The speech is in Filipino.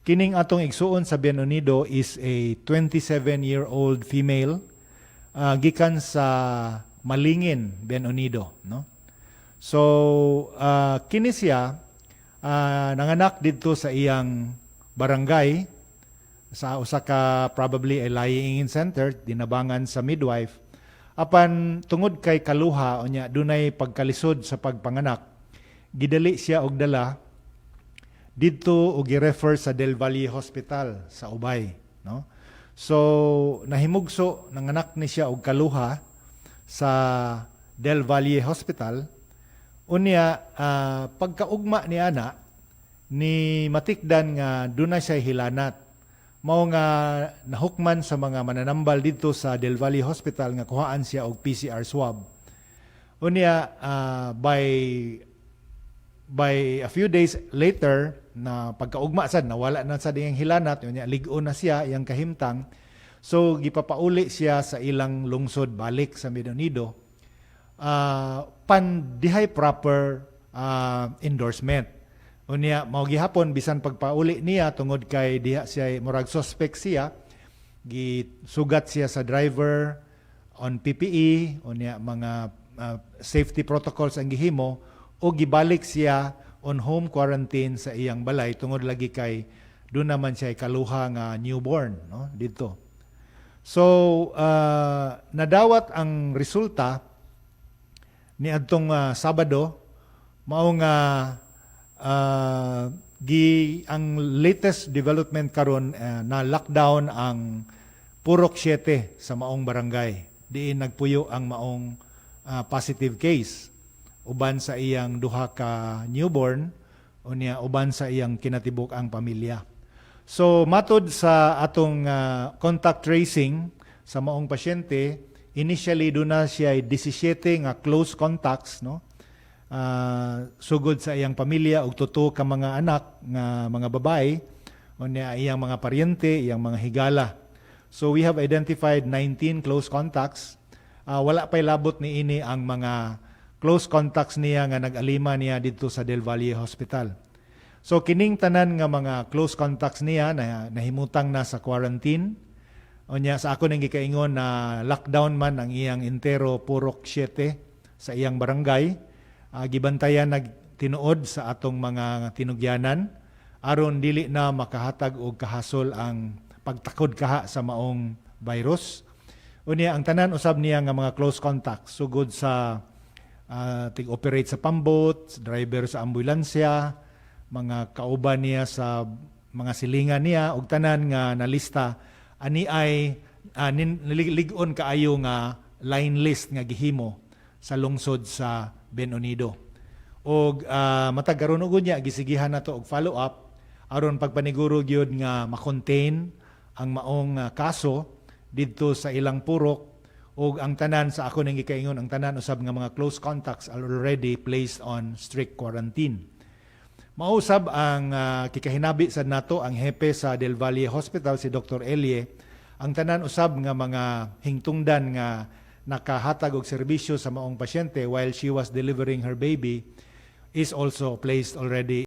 Kining atong igsuon sa Bienvenido is a 27-year-old female gikan sa Malingin, Bienvenido, no? So kini siya nanganak didto sa iyang barangay sa usa ka probably a lying-in center dinabangan sa midwife apan tungod kay kaluha unya dunay pagkalisod sa pagpanganak gidali siya og dala didto og gi-refer sa Del Valle Hospital sa Ubay, no? So nahimugso nanganak ni siya og kaluha sa Del Valle Hospital unya pagkaugma ni ana ni matikdan nga dunay siya hilanat mao nga nahukman sa mga mananambal dito sa Del Valle Hospital nga kuhaan siya og PCR swab. Unya by a few days later na pagkaugma sad nawala na sa diyang hilanat unya lig-on na siya iyang kahimtang. So gipapauli siya sa ilang lungsod balik sa Bienvenido dihay proper endorsement. Unya mao gihapon bisan pagpauli niya tungod kay diha siya murag suspect siya gisugat siya sa driver on PPE unya mga safety protocols ang gihimo o gibalik siya on home quarantine sa iyang balay tungod lagi kay doon naman siya kaluha nga newborn, no, dito. So nadawat ang resulta ni adtong Sabado mao nga ang latest development karon na lockdown ang Purok 7 sa maong barangay. Diin nagpuyo ang maong positive case uban sa iyang duha ka newborn unya uban sa iyang kinatibuk ang pamilya. So matod sa atong contact tracing sa maong pasyente, initially do na siya 17 nga close contacts, no? Sugod sa iyang pamilya og tuto ka mga anak nga mga babae unya iyang mga paryente, iyang mga higala. So we have identified 19 close contacts. Wala pay labot ni ini ang mga close contacts niya nga nag-alima niya dito sa Del Valle Hospital. So kining tanan nga mga close contacts niya na nahimutang na sa quarantine. Unya sa ako nang gikaingon na lockdown man ang iyang entero Purok 7 sa iyang barangay. Gibantayan nagtinuod sa atong mga tinugyanan aron dili na makahatag og kahasol ang pagtakod kaha sa maong virus. Unya ang tanan usab niya nga mga close contacts sugod sa tig-operate sa pambot, driver sa ambulansya, mga kauban niya sa mga silingan niya ug tanan nga nalista ani ay lig-on kaayo nga line list nga gihimo sa lungsod sa Bienvenido. Og matag karon ug unya gisigihan nato og follow up aron pagpaniguro gyud nga ma-contain ang maong kaso didto sa ilang purok ug ang tanan sa ako nang gikaingon ang tanan usab nga mga close contacts are already placed on strict quarantine. Mausab ang kikahinabi sad nato ang hepe sa Del Valle Hospital si Dr. Elie ang tanan usab nga mga hingtungdan nga nakahatag og serbisyo sa maong pasyente while she was delivering her baby is also placed already